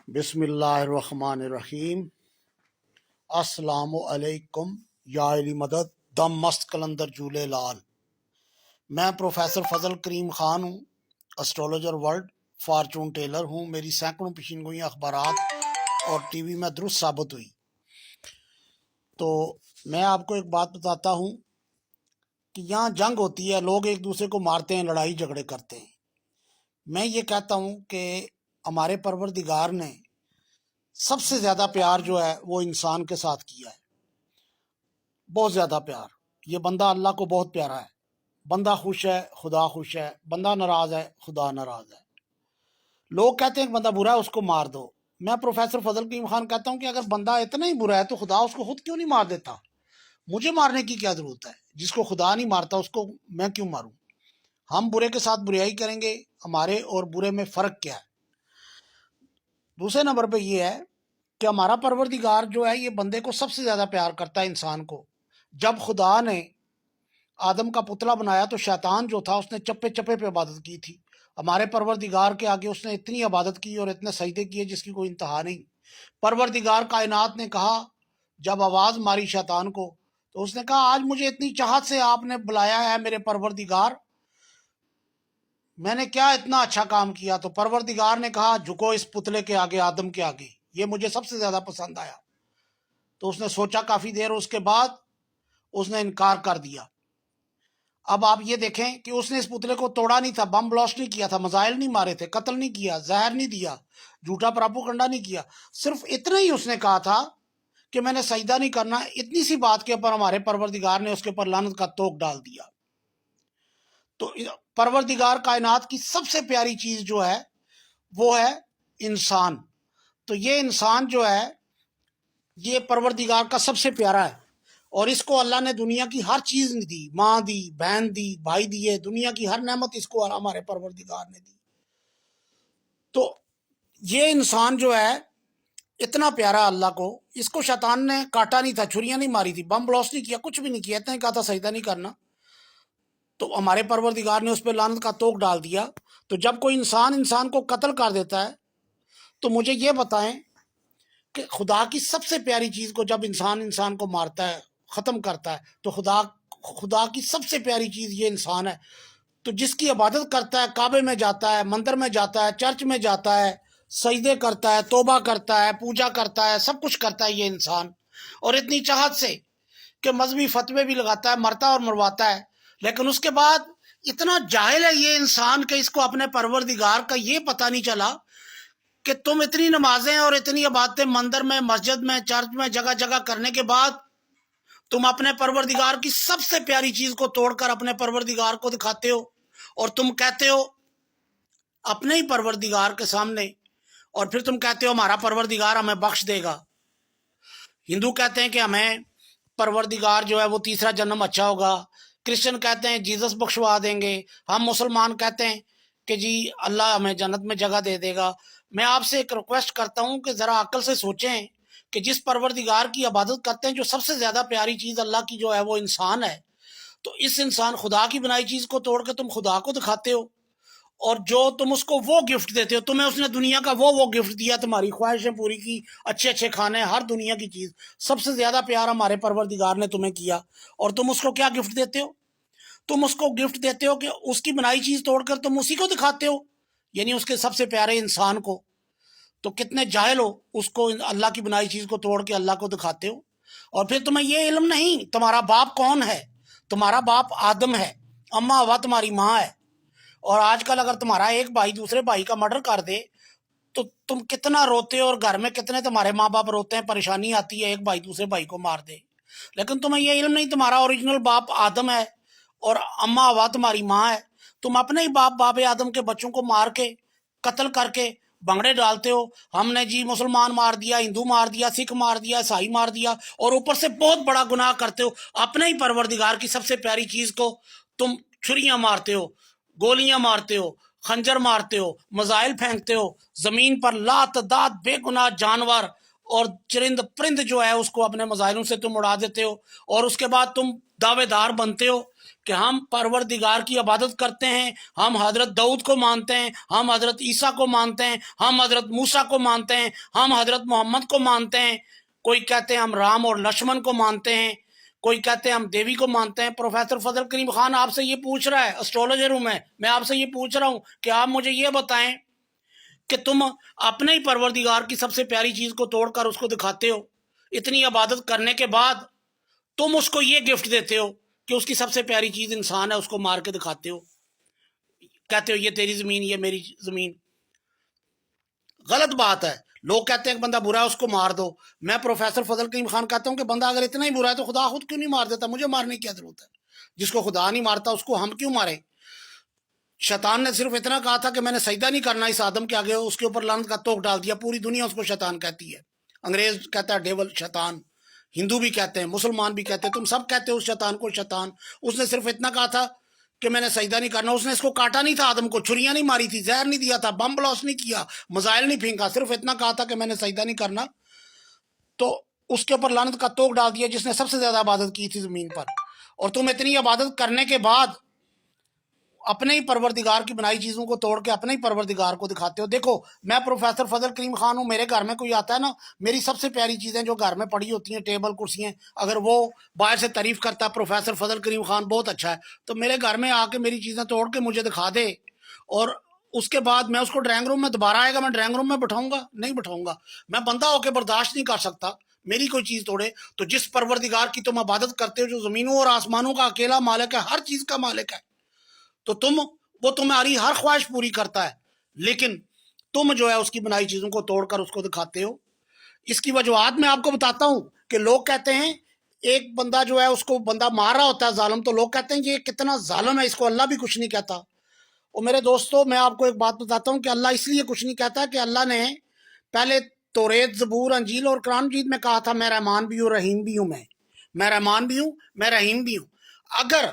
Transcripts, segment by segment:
بسم اللہ الرحمن الرحیم۔ السلام علیکم یا علی مدد دم مست کلندر جولے لال۔ میں پروفیسر فضل کریم خان ہوں، اسٹرولوجر ورلڈ، فارچون ٹیلر ہوں۔ میری سینکڑوں پیشین گوئیاں اخبارات اور ٹی وی میں درست ثابت ہوئی۔ تو میں آپ کو ایک بات بتاتا ہوں کہ یہاں جنگ ہوتی ہے، لوگ ایک دوسرے کو مارتے ہیں، لڑائی جھگڑے کرتے ہیں۔ میں یہ کہتا ہوں کہ ہمارے پروردگار نے سب سے زیادہ پیار جو ہے وہ انسان کے ساتھ کیا ہے، بہت زیادہ پیار۔ یہ بندہ اللہ کو بہت پیارا ہے۔ بندہ خوش ہے، خدا خوش ہے، بندہ ناراض ہے، خدا ناراض ہے۔ لوگ کہتے ہیں کہ بندہ برا ہے اس کو مار دو۔ میں پروفیسر فضل کریم خان کہتا ہوں کہ اگر بندہ اتنا ہی برا ہے تو خدا اس کو خود کیوں نہیں مار دیتا؟ مجھے مارنے کی کیا ضرورت ہے؟ جس کو خدا نہیں مارتا اس کو میں کیوں ماروں؟ ہم برے کے ساتھ بریائی کریں گے، ہمارے اور برے میں فرق کیا ہے؟ دوسرے نمبر پہ یہ ہے کہ ہمارا پروردگار جو ہے یہ بندے کو سب سے زیادہ پیار کرتا ہے، انسان کو۔ جب خدا نے آدم کا پتلا بنایا تو شیطان جو تھا اس نے چپے چپے پہ عبادت کی تھی۔ ہمارے پروردگار کے آگے اس نے اتنی عبادت کی اور اتنے سجدے کیے جس کی کوئی انتہا نہیں۔ پروردگار کائنات نے کہا، جب آواز ماری شیطان کو تو اس نے کہا، آج مجھے اتنی چاہت سے آپ نے بلایا ہے میرے پروردگار، میں نے کیا اتنا اچھا کام کیا؟ تو پروردگار نے کہا، جھکو اس پتلے کے آگے، آدم کے آگے، یہ مجھے سب سے زیادہ پسند آیا۔ تو اس نے سوچا کافی دیر، اس کے بعد اس نے انکار کر دیا۔ اب آپ یہ دیکھیں کہ اس نے اس پتلے کو توڑا نہیں تھا، بم بلاسٹ نہیں کیا تھا، میزائل نہیں مارے تھے، قتل نہیں کیا، زہر نہیں دیا، جھوٹا پراپوگنڈا نہیں کیا، صرف اتنا ہی اس نے کہا تھا کہ میں نے سجدہ نہیں کرنا۔ اتنی سی بات کے اوپر ہمارے پروردگار نے اس کے اوپر لعنت کا توق ڈال دیا۔ تو پروردگار کائنات کی سب سے پیاری چیز جو ہے وہ ہے انسان۔ تو یہ انسان جو ہے یہ پروردگار کا سب سے پیارا ہے، اور اس کو اللہ نے دنیا کی ہر چیز دی، ماں دی، بہن دی، بھائی دیے، دنیا کی ہر نعمت اس کو ہمارے پروردگار نے دی۔ تو یہ انسان جو ہے اتنا پیارا اللہ کو، اس کو شیطان نے کاٹا نہیں تھا، چھریاں نہیں ماری تھی، بم بلاسٹ نہیں کیا، کچھ بھی نہیں کیا، اتنا ہی کہا تھا سجدہ نہیں کرنا۔ تو ہمارے پروردگار نے اس پہ لعنت کا توق ڈال دیا۔ تو جب کوئی انسان کو قتل کر دیتا ہے تو مجھے یہ بتائیں کہ خدا کی سب سے پیاری چیز کو جب انسان کو مارتا ہے، ختم کرتا ہے، تو خدا کی سب سے پیاری چیز یہ انسان ہے۔ تو جس کی عبادت کرتا ہے، کعبے میں جاتا ہے، مندر میں جاتا ہے، چرچ میں جاتا ہے، سجدے کرتا ہے، توبہ کرتا ہے، پوجا کرتا ہے، سب کچھ کرتا ہے یہ انسان، اور اتنی چاہت سے کہ مذہبی فتوے بھی لگاتا ہے، مرتا اور مرواتا ہے۔ لیکن اس کے بعد اتنا جاہل ہے یہ انسان کہ اس کو اپنے پروردگار کا یہ پتہ نہیں چلا کہ تم اتنی نمازیں اور اتنی عبادتیں مندر میں، مسجد میں، چرچ میں، جگہ جگہ کرنے کے بعد تم اپنے پروردگار کی سب سے پیاری چیز کو توڑ کر اپنے پروردگار کو دکھاتے ہو، اور تم کہتے ہو اپنے ہی پروردگار کے سامنے، اور پھر تم کہتے ہو ہمارا پروردگار ہمیں بخش دے گا۔ ہندو کہتے ہیں کہ ہمیں پروردگار جو ہے وہ تیسرا جنم اچھا ہوگا، کرسچن کہتے ہیں جیزس بخشوا دیں گے، ہم مسلمان کہتے ہیں کہ جی اللہ ہمیں جنت میں جگہ دے دے گا۔ میں آپ سے ایک ریکویسٹ کرتا ہوں کہ ذرا عقل سے سوچیں کہ جس پروردگار کی عبادت کرتے ہیں، جو سب سے زیادہ پیاری چیز اللہ کی جو ہے وہ انسان ہے، تو اس انسان خدا کی بنائی چیز کو توڑ کے تم خدا کو دکھاتے ہو، اور جو تم اس کو وہ گفٹ دیتے ہو، تمہیں اس نے دنیا کا وہ گفٹ دیا، تمہاری خواہشیں پوری کی، اچھے اچھے کھانے، ہر دنیا کی چیز، سب سے زیادہ پیار ہمارے پروردگار نے تمہیں کیا، اور تم اس کو کیا گفٹ دیتے ہو؟ تم اس کو گفٹ دیتے ہو کہ اس کی بنائی چیز توڑ کر تم اسی کو دکھاتے ہو، یعنی اس کے سب سے پیارے انسان کو۔ تو کتنے جاہل ہو، اس کو اللہ کی بنائی چیز کو توڑ کے اللہ کو دکھاتے ہو۔ اور پھر تمہیں یہ علم نہیں تمہارا باپ کون ہے۔ تمہارا باپ آدم ہے، اماں ہوا تمہاری ماں ہے، اور آج کل اگر تمہارا ایک بھائی دوسرے بھائی کا مرڈر کر دے تو تم کتنا روتے ہو، اور گھر میں کتنے تمہارے ماں باپ روتے ہیں، پریشانی آتی ہے ایک بھائی دوسرے بھائی کو مار دے۔ لیکن تمہیں یہ علم نہیں تمہارا اوریجنل باپ آدم ہے اور اماں ہوا تمہاری ماں ہے۔ تم اپنے ہی باپ آدم کے بچوں کو مار کے، قتل کر کے بنگڑے ڈالتے ہو، ہم نے جی مسلمان مار دیا، ہندو مار دیا، سکھ مار دیا، عیسائی مار دیا، اور اوپر سے بہت بڑا گناہ کرتے ہو۔ اپنے ہی پروردگار کی سب سے پیاری چیز کو تم چھریاں مارتے ہو، گولیاں مارتے ہو، خنجر مارتے ہو، میزائل پھینکتے ہو، زمین پر لاتعداد بے گناہ جانور اور چرند پرند جو ہے اس کو اپنے میزائلوں سے تم اڑا دیتے ہو، اور اس کے بعد تم دعوے دار بنتے ہو کہ ہم پروردگار کی عبادت کرتے ہیں، ہم حضرت داؤد کو مانتے ہیں، ہم حضرت عیسیٰ کو مانتے ہیں، ہم حضرت موسیٰ کو مانتے ہیں، ہم حضرت محمد کو مانتے ہیں، کوئی کہتے ہیں ہم رام اور لکشمن کو مانتے ہیں، کوئی کہتے ہیں ہم دیوی کو مانتے ہیں۔ پروفیسر فضل کریم خان آپ سے یہ پوچھ رہا ہے، اسٹرولوجر ہوں میں آپ سے یہ پوچھ رہا ہوں کہ آپ مجھے یہ بتائیں کہ تم اپنے ہی پروردگار کی سب سے پیاری چیز کو توڑ کر اس کو دکھاتے ہو، اتنی عبادت کرنے کے بعد تم اس کو یہ گفٹ دیتے ہو کہ اس کی سب سے پیاری چیز انسان ہے، اس کو مار کے دکھاتے ہو، کہتے ہو یہ تیری زمین یہ میری زمین۔ غلط بات ہے۔ لوگ کہتے ہیں کہ بندہ برا ہے اس کو مار دو، میں پروفیسر فضل کریم خان کہتا ہوں کہ بندہ اگر اتنا ہی برا ہے تو خدا خود کیوں نہیں مار دیتا؟ مجھے مارنے کی کیا ضرورت ہے؟ جس کو خدا نہیں مارتا اس کو ہم کیوں مارے؟ شیطان نے صرف اتنا کہا تھا کہ میں نے سجدہ نہیں کرنا اس آدم کے آگے، اس کے اوپر لعنت کا توق ڈال دیا، پوری دنیا اس کو شیطان کہتی ہے، انگریز کہتا ہے ڈیول، شیطان، ہندو بھی کہتے ہیں، مسلمان بھی کہتے ہیں، تم سب کہتے ہو اس شیطان کو شیطان۔ اس نے صرف اتنا کہا تھا کہ میں نے سجدہ نہیں کرنا، اس نے اس کو کاٹا نہیں تھا، آدم کو چھریاں نہیں ماری تھی، زہر نہیں دیا تھا، بم بلاس نہیں کیا، میزائل نہیں پھینکا، صرف اتنا کہا تھا کہ میں نے سجدہ نہیں کرنا، تو اس کے اوپر لعنت کا توق ڈال دیا جس نے سب سے زیادہ عبادت کی تھی زمین پر۔ اور تم اتنی عبادت کرنے کے بعد اپنے ہی پروردگار کی بنائی چیزوں کو توڑ کے اپنے ہی پروردگار کو دکھاتے ہو۔ دیکھو میں پروفیسر فضل کریم خان ہوں، میرے گھر میں کوئی آتا ہے نا، میری سب سے پیاری چیزیں جو گھر میں پڑی ہوتی ہیں، ٹیبل کرسیاں، اگر وہ باہر سے تعریف کرتا ہے پروفیسر فضل کریم خان بہت اچھا ہے، تو میرے گھر میں آ کے میری چیزیں توڑ کے مجھے دکھا دے، اور اس کے بعد میں اس کو ڈرائنگ روم میں دوبارہ آئے گا، میں ڈرائنگ روم میں بٹھاؤں گا؟ نہیں بٹھاؤں گا۔ میں بندہ ہو کے برداشت نہیں کر سکتا میری کوئی چیز توڑے۔ تو جس پروردگار کی تم عبادت کرتے ہو، جو زمینوں اور آسمانوں کا اکیلا مالک ہے، ہر چیز کا مالک ہے، تو وہ تمہاری ہر خواہش پوری کرتا ہے، لیکن تم جو ہے اس کی بنائی چیزوں کو توڑ کر اس کو دکھاتے ہو۔ اس کی وجوہات میں آپ کو بتاتا ہوں کہ لوگ کہتے ہیں ایک بندہ جو ہے اس کو بندہ مار رہا ہوتا ہے ظالم، تو لوگ کہتے ہیں یہ کتنا ظالم ہے، اس کو اللہ بھی کچھ نہیں کہتا۔ اور میرے دوستو میں آپ کو ایک بات بتاتا ہوں کہ اللہ اس لیے کچھ نہیں کہتا کہ اللہ نے پہلے توریت، زبور، انجیل اور قرآن مجید میں کہا تھا میں رحمان بھی ہوں رحیم بھی ہوں، میں رحمان بھی ہوں میں رحیم بھی ہوں۔ اگر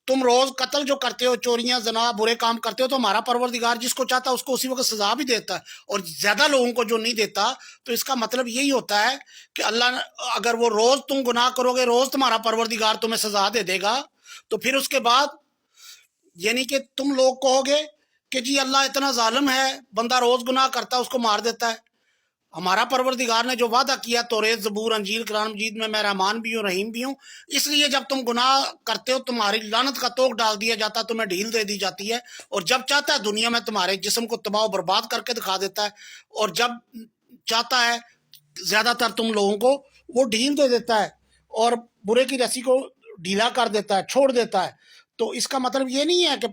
تم روز قتل جو کرتے ہو، چوریاں، زنا، برے کام کرتے ہو، تو ہمارا پروردگار جس کو چاہتا ہے اس کو اسی وقت سزا بھی دیتا ہے، اور زیادہ لوگوں کو جو نہیں دیتا، تو اس کا مطلب یہی ہوتا ہے کہ اللہ اگر وہ روز تم گناہ کرو گے، روز تمہارا پروردگار تمہیں سزا دے دے گا، تو پھر اس کے بعد یعنی کہ تم لوگ کہو گے کہ جی اللہ اتنا ظالم ہے، بندہ روز گناہ کرتا ہے اس کو مار دیتا ہے۔ ہمارا پروردگار نے جو وعدہ کیا توریت، زبور، انجیل، قرآن مجید میں رحمان بھی ہوں رحیم بھی ہوں، اس لیے جب تم گناہ کرتے ہو تمہاری لعنت کا توق ڈال دیا جاتا ہے، تمہیں ڈھیل دے دی جاتی ہے، اور جب چاہتا ہے دنیا میں تمہارے جسم کو تباہ و برباد کر کے دکھا دیتا ہے، اور جب چاہتا ہے زیادہ تر تم لوگوں کو وہ ڈھیل دے دیتا ہے اور برے کی رسی کو ڈھیلا کر دیتا ہے، چھوڑ دیتا ہے۔ تو اس کا مطلب یہ نہیں ہے کہ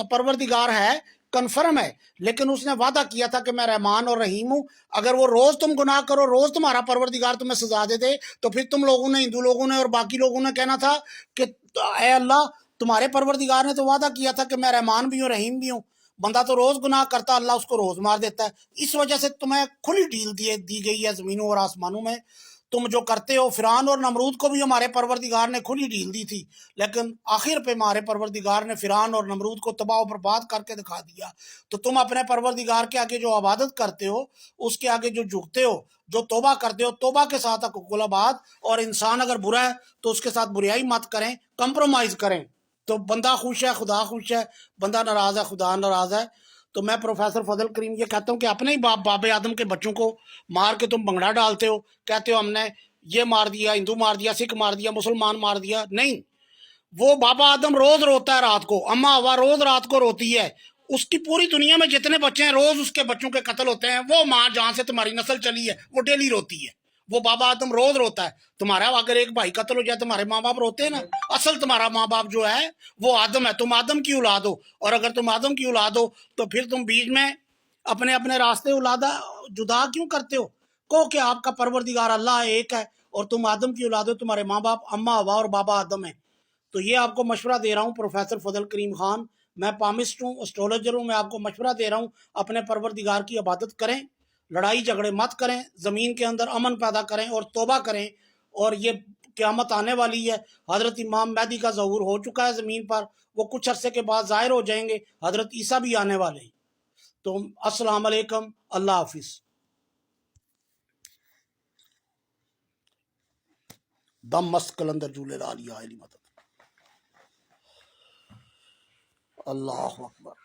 پروردگار ہے، کنفرم ہے، لیکن اس نے وعدہ کیا تھا کہ میں رحمان اور رحیم ہوں۔ اگر وہ روز تم گناہ کرو، روز تمہارا پروردگار تمہیں سزا دے دے، تو پھر تم لوگوں نے، ہندو لوگوں نے اور باقی لوگوں نے کہنا تھا کہ اے اللہ تمہارے پروردگار نے تو وعدہ کیا تھا کہ میں رحمان بھی ہوں رحیم بھی ہوں، بندہ تو روز گناہ کرتا، اللہ اس کو روز مار دیتا ہے۔ اس وجہ سے تمہیں کھلی ڈھیل دی گئی ہے زمینوں اور آسمانوں میں، تم جو کرتے ہو۔ فرعون اور نمرود کو بھی ہمارے پروردگار نے کھلی ڈھیل دی تھی، لیکن آخر پہ ہمارے پروردگار نے فرعون اور نمرود کو تباہ و برباد کر کے دکھا دیا۔ تو تم اپنے پروردگار کے آگے جو عبادت کرتے ہو، اس کے آگے جو جھکتے ہو، جو توبہ کرتے ہو، توبہ کے ساتھ حقوق العباد، اور انسان اگر برا ہے تو اس کے ساتھ بریائی مت کریں، کمپرومائز کریں، تو بندہ خوش ہے خدا خوش ہے، بندہ ناراض ہے خدا ناراض ہے۔ تو میں پروفیسر فضل کریم یہ کہتا ہوں کہ اپنے ہی باب آدم کے بچوں کو مار کے تم بنگڑا ڈالتے ہو، کہتے ہو ہم نے یہ مار دیا، ہندو مار دیا، سکھ مار دیا، مسلمان مار دیا۔ نہیں، وہ بابا آدم روز روتا ہے رات کو، اماں ہوا روز رات کو روتی ہے، اس کی پوری دنیا میں جتنے بچے ہیں روز اس کے بچوں کے قتل ہوتے ہیں، وہ ماں جہاں سے تمہاری نسل چلی ہے وہ ڈیلی روتی ہے، وہ بابا آدم روز روتا ہے۔ تمہارا اگر ایک بھائی قتل ہو جائے تمہارے ماں باپ روتے ہیں نا، اصل تمہارا ماں باپ جو ہے وہ آدم ہے، تم آدم کی اولاد ہو، اور اگر تم آدم کی اولاد ہو تو پھر تم بیچ میں اپنے اپنے راستے اولادہ جدا کیوں کرتے ہو؟ کہو کہ آپ کا پروردگار اللہ ایک ہے اور تم آدم کی اولاد ہو، تمہارے ماں باپ اماں ہوا اور بابا آدم ہیں۔ تو یہ آپ کو مشورہ دے رہا ہوں پروفیسر فضل کریم خان، میں پامسٹ ہوں، اسٹرولوجر ہوں، میں آپ کو مشورہ دے رہا ہوں اپنے پروردگار کی عبادت کریں، لڑائی جھگڑے مت کریں، زمین کے اندر امن پیدا کریں اور توبہ کریں۔ اور یہ قیامت آنے والی ہے، حضرت امام مہدی کا ظہور ہو چکا ہے زمین پر، وہ کچھ عرصے کے بعد ظاہر ہو جائیں گے، حضرت عیسیٰ بھی آنے والے ہیں۔ تو السلام علیکم، اللہ حافظ۔ دم مست کلندر جھولے لال یا علی مدد۔ اللہ اکبر.